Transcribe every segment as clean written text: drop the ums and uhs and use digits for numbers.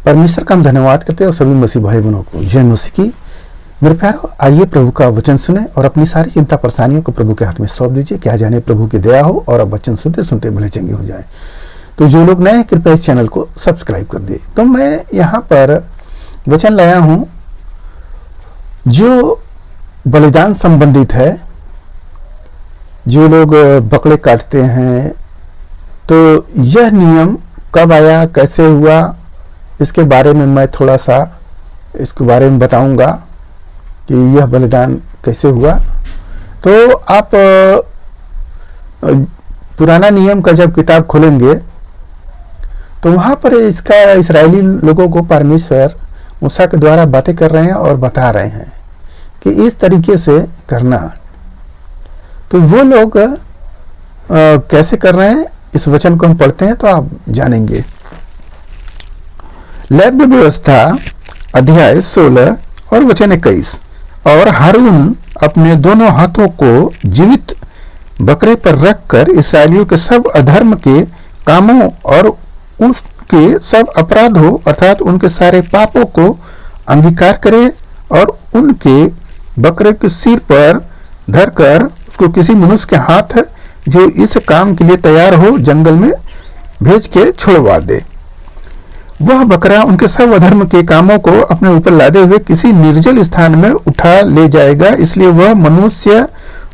परमेश्वर का हम धन्यवाद करते हैं और सभी मसीह भाई बहनों को जय मसीह की। मेरे प्यारो, आइए प्रभु का वचन सुने और अपनी सारी चिंता परेशानियों को प्रभु के हाथ में सौंप दीजिए। क्या जाने प्रभु की दया हो और अब वचन सुनते सुनते भले चंगे हो जाए। तो जो लोग नए हैं कृपया इस चैनल को सब्सक्राइब कर दिए। तो मैं यहाँ पर वचन लाया हूँ जो बलिदान संबंधित है। जो लोग बकरे काटते हैं, तो यह नियम कब आया, कैसे हुआ, इसके बारे में मैं थोड़ा सा इसके बारे में बताऊंगा कि यह बलिदान कैसे हुआ। तो आप पुराना नियम का जब किताब खोलेंगे तो वहाँ पर इसका इस्राएली लोगों को परमेश्वर मूसा के द्वारा बातें कर रहे हैं और बता रहे हैं कि इस तरीके से करना। तो वो लोग कैसे कर रहे हैं, इस वचन को हम पढ़ते हैं तो आप जानेंगे। लेवी व्यवस्था अध्याय 16 और वचन 21। और हारून अपने दोनों हाथों को जीवित बकरे पर रखकर इसराइलियों के सब अधर्म के कामों और उनके सब अपराधों अर्थात उनके सारे पापों को अंगीकार करे और उनके बकरे के सिर पर धरकर उसको किसी मनुष्य के हाथ जो इस काम के लिए तैयार हो जंगल में भेज के छुड़वा दे। वह बकरा उनके सब अधर्म के कामों को अपने ऊपर लादे हुए किसी निर्जल स्थान में उठा ले जाएगा, इसलिए वह मनुष्य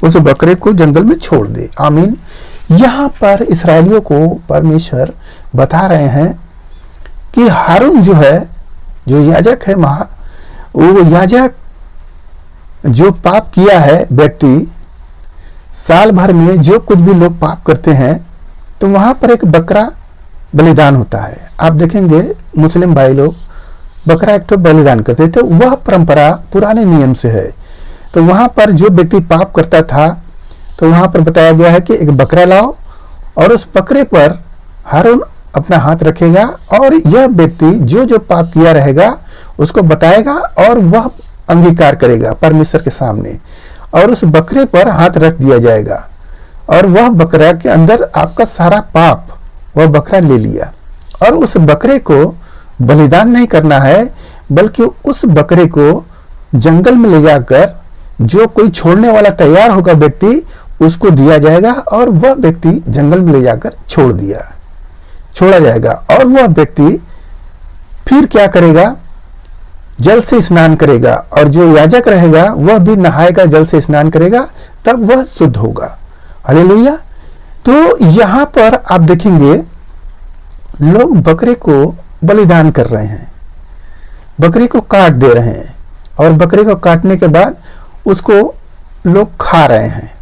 उस बकरे को जंगल में छोड़ दे। आमीन। यहाँ पर इसराइलियों को परमेश्वर बता रहे हैं कि हारून जो है, जो याजक है, वो याजक जो पाप किया है व्यक्ति, साल भर में जो कुछ भी लोग पाप करते हैं तो वहां पर एक बकरा बलिदान होता है। आप देखेंगे मुस्लिम भाई लोग बकरा एक तो बलिदान करते थे, वह परंपरा पुराने नियम से है। तो वहां पर जो व्यक्ति पाप करता था तो वहां पर बताया गया है कि एक बकरा लाओ और उस बकरे पर हारून अपना हाथ रखेगा और यह व्यक्ति जो जो पाप किया रहेगा उसको बताएगा और वह अंगीकार करेगा परमेश्वर के सामने, और उस बकरे पर हाथ रख दिया जाएगा और वह बकरा के अंदर आपका सारा पाप वह बकरा ले लिया। और उस बकरे को बलिदान नहीं करना है, बल्कि उस बकरे को जंगल में ले जाकर जो कोई छोड़ने वाला तैयार होगा व्यक्ति उसको दिया जाएगा और वह व्यक्ति जंगल में ले जाकर छोड़ा जाएगा। और वह व्यक्ति फिर क्या करेगा, जल से स्नान करेगा और जो याजक रहेगा वह भी नहाएगा, जल से स्नान करेगा, तब वह शुद्ध होगा। हालेलुया। तो यहाँ पर आप देखेंगे लोग बकरे को बलिदान कर रहे हैं, बकरे को काट दे रहे हैं और बकरे को काटने के बाद उसको लोग खा रहे हैं।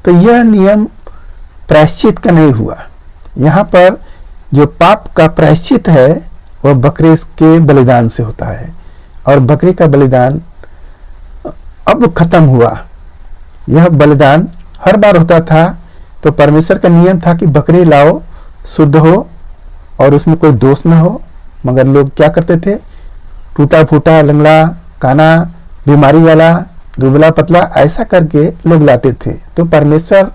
तो यह नियम प्रायश्चित का नहीं हुआ। यहाँ पर जो पाप का प्रायश्चित है वह बकरे के बलिदान से होता है और बकरे का बलिदान अब खत्म हुआ। यह बलिदान हर बार होता था तो परमेश्वर का नियम था कि बकरे लाओ, शुद्ध हो और उसमें कोई दोष न हो। मगर लोग क्या करते थे, टूटा फूटा, लंगड़ा, काना, बीमारी वाला, दुबला पतला, ऐसा करके लोग लाते थे। तो परमेश्वर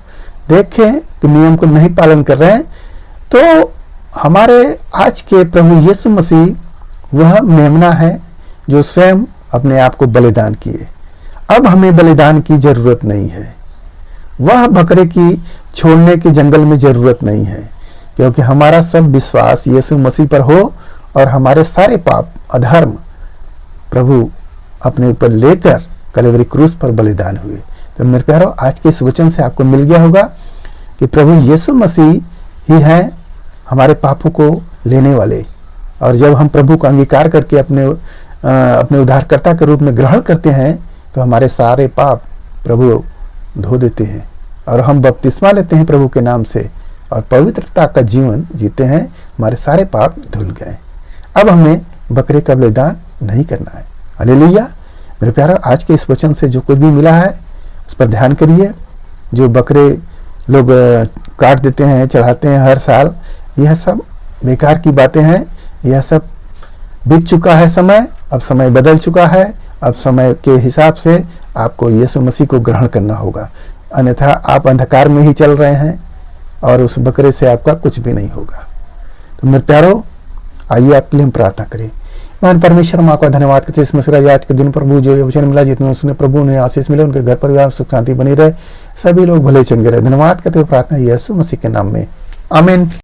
देखें कि नियम को नहीं पालन कर रहे हैं, तो हमारे आज के प्रभु यीशु मसीह वह मेमना है जो स्वयं अपने आप को बलिदान किए। अब हमें बलिदान की जरूरत नहीं है, वह बकरे की छोड़ने की जंगल में जरूरत नहीं है, क्योंकि हमारा सब विश्वास यीशु मसीह पर हो और हमारे सारे पाप अधर्म प्रभु अपने ऊपर लेकर कलवरी क्रूस पर बलिदान हुए। तो मेरे प्यारो, आज के इस वचन से आपको मिल गया होगा कि प्रभु यीशु मसीह ही है हमारे पापों को लेने वाले। और जब हम प्रभु को अंगीकार करके अपने उद्धारकर्ता के रूप में ग्रहण करते हैं तो हमारे सारे पाप प्रभु धो देते हैं और हम बपतिस्मा लेते हैं प्रभु के नाम से और पवित्रता का जीवन जीते हैं, हमारे सारे पाप धुल गए। अब हमें बकरे का बलिदान नहीं करना है। हालेलुया। मेरे प्यारा, आज के इस वचन से जो कुछ भी मिला है उस पर ध्यान करिए। जो बकरे लोग काट देते हैं, चढ़ाते हैं हर साल, यह सब बेकार की बातें हैं। यह सब बीत चुका है समय, अब समय बदल चुका है। अब समय के हिसाब से आपको यीशु मसीह को ग्रहण करना होगा, अन्यथा आप अंधकार में ही चल रहे हैं और उस बकरे से आपका कुछ भी नहीं होगा। तो मेरे प्यारो, आइए आपके लिए हम प्रार्थना करें। महान परमेश्वर, माँ का धन्यवाद करते इस मसरा आज के दिन प्रभु जो वचन मिला, जितने उसने प्रभु ने आशीष मिले, उनके घर परिवार सुख शांति बनी रहे, सभी लोग भले चंगे रहे। धन्यवाद करते हुए प्रार्थना यीशु मसीह के नाम में, आमीन।